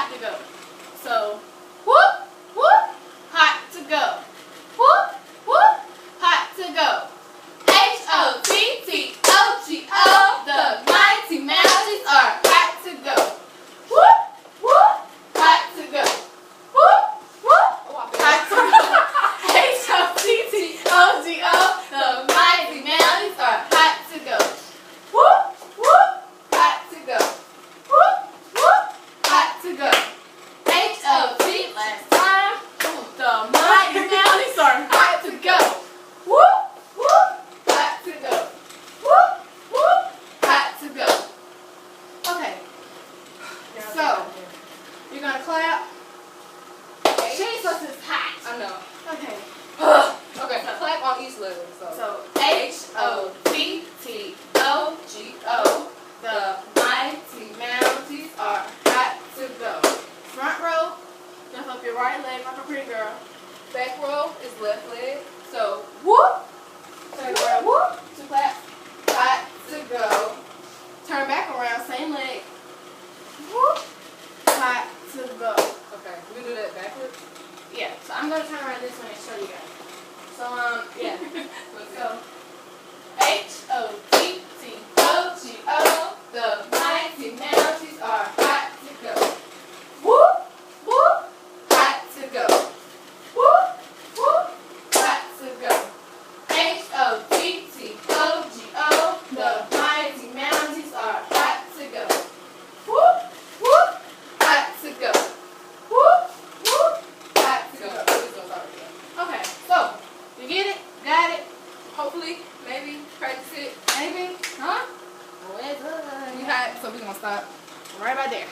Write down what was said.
hot to go. So, whoop, whoop, hot to go. Whoop, whoop, hot to go. H-O-T-T-O-G-O, the mighty mountains are hot to go. Whoop, whoop, hot to go. Whoop, whoop, hot to go. H-O-T-T-O-G-O, the mighty mountains are hot to go. Whoop, whoop, hot to go. Whoop, whoop, hot to go. H-O-T, last time. The mighty mountains are hot to go. Whoop, whoop, hot to go. Whoop, whoop, hot to go. Okay. So, you're gonna clap. Jesus is hot. I know. Okay. Okay, so clap on each letter. So H-O-T-T-O-G-O, the mighty mountains are hot to go. Front row, lift up your right leg like a pretty girl. Back row is left leg. So whoop, turn around, whoop, to clap, hot to go. Turn back around, same leg. Whoop, hot to go. Okay, we do that backwards. Yeah, so I'm gonna turn around this way and show you guys. So yeah. So H-O-T-T-O-G-O, the mighty mountains are hot to go. Whoop, whoop, hot to go. Whoop, whoop, hot to go. H-O-T-T-O-G-O, the mighty mountains are hot to go. Whoop, whoop, hot to go. Whoop, whoop, hot to go. Okay, so you get it? Got it? Hopefully, maybe, practice it. Maybe? Huh? We hot, so we're gonna stop Right about there.